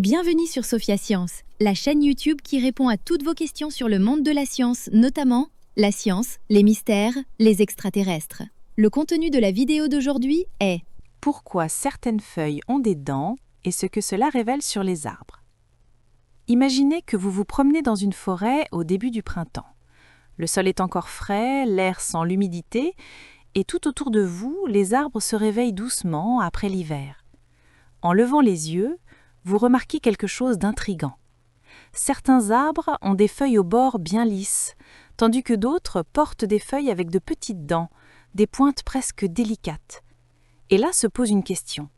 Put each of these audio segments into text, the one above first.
Bienvenue sur Sophia Science, la chaîne YouTube qui répond à toutes vos questions sur le monde de la science, notamment la science, les mystères, les extraterrestres. Le contenu de la vidéo d'aujourd'hui est Pourquoi certaines feuilles ont des dents et ce que cela révèle sur les arbres. Imaginez que vous vous promenez dans une forêt au début du printemps. Le sol est encore frais, l'air sent l'humidité, et tout autour de vous, les arbres se réveillent doucement après l'hiver. En levant les yeux, vous remarquez quelque chose d'intrigant. Certains arbres ont des feuilles aux bords bien lisses, tandis que d'autres portent des feuilles avec de petites dents, des pointes presque délicates. Et là se pose une question.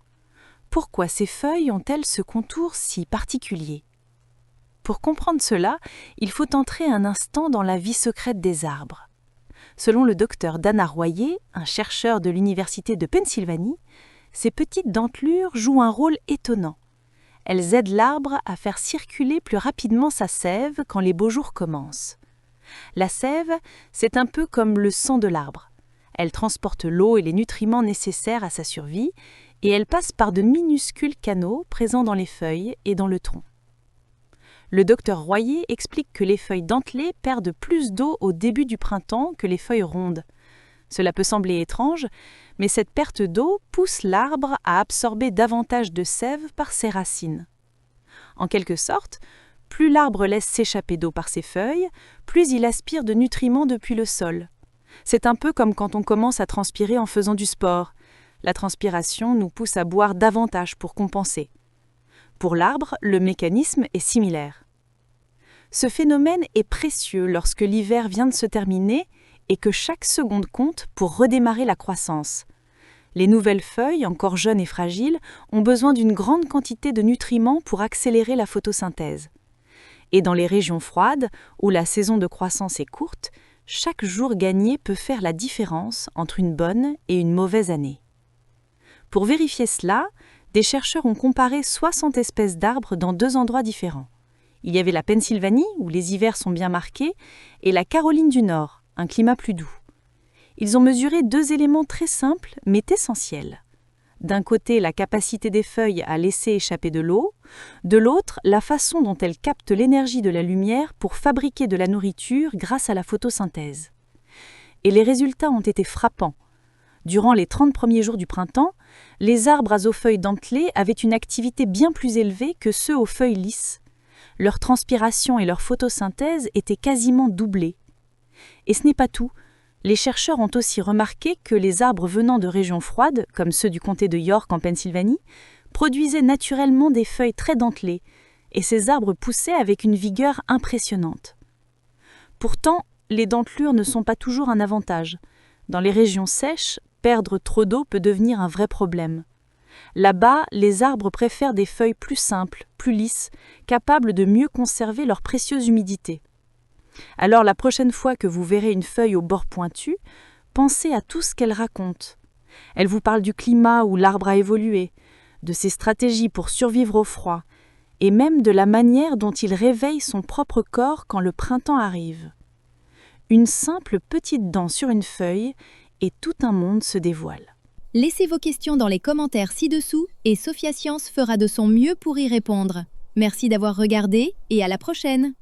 Pourquoi ces feuilles ont-elles ce contour si particulier ? Pour comprendre cela, il faut entrer un instant dans la vie secrète des arbres. Selon le docteur Dana Royer, un chercheur de l'Université de Pennsylvanie, ces petites dentelures jouent un rôle étonnant. Elles aident l'arbre à faire circuler plus rapidement sa sève quand les beaux jours commencent. La sève, c'est un peu comme le sang de l'arbre. Elle transporte l'eau et les nutriments nécessaires à sa survie et elle passe par de minuscules canaux présents dans les feuilles et dans le tronc. Le docteur Royer explique que les feuilles dentelées perdent plus d'eau au début du printemps que les feuilles rondes. Cela peut sembler étrange, mais cette perte d'eau pousse l'arbre à absorber davantage de sève par ses racines. En quelque sorte, plus l'arbre laisse s'échapper d'eau par ses feuilles, plus il aspire de nutriments depuis le sol. C'est un peu comme quand on commence à transpirer en faisant du sport. La transpiration nous pousse à boire davantage pour compenser. Pour l'arbre, le mécanisme est similaire. Ce phénomène est précieux lorsque l'hiver vient de se terminer et que chaque seconde compte pour redémarrer la croissance. Les nouvelles feuilles, encore jeunes et fragiles, ont besoin d'une grande quantité de nutriments pour accélérer la photosynthèse. Et dans les régions froides, où la saison de croissance est courte, chaque jour gagné peut faire la différence entre une bonne et une mauvaise année. Pour vérifier cela, des chercheurs ont comparé 60 espèces d'arbres dans 2 endroits différents. Il y avait la Pennsylvanie, où les hivers sont bien marqués, et la Caroline du Nord, un climat plus doux. Ils ont mesuré 2 éléments très simples mais essentiels. D'un côté, la capacité des feuilles à laisser échapper de l'eau, de l'autre, la façon dont elles captent l'énergie de la lumière pour fabriquer de la nourriture grâce à la photosynthèse. Et les résultats ont été frappants. Durant les 30 premiers jours du printemps, les arbres aux feuilles dentelées avaient une activité bien plus élevée que ceux aux feuilles lisses. Leur transpiration et leur photosynthèse étaient quasiment doublées. Et ce n'est pas tout. Les chercheurs ont aussi remarqué que les arbres venant de régions froides, comme ceux du comté de York en Pennsylvanie, produisaient naturellement des feuilles très dentelées, et ces arbres poussaient avec une vigueur impressionnante. Pourtant, les dentelures ne sont pas toujours un avantage. Dans les régions sèches, perdre trop d'eau peut devenir un vrai problème. Là-bas, les arbres préfèrent des feuilles plus simples, plus lisses, capables de mieux conserver leur précieuse humidité. Alors la prochaine fois que vous verrez une feuille au bord pointu, pensez à tout ce qu'elle raconte. Elle vous parle du climat où l'arbre a évolué, de ses stratégies pour survivre au froid, et même de la manière dont il réveille son propre corps quand le printemps arrive. Une simple petite dent sur une feuille, et tout un monde se dévoile. Laissez vos questions dans les commentaires ci-dessous et Sophia Science fera de son mieux pour y répondre. Merci d'avoir regardé et à la prochaine.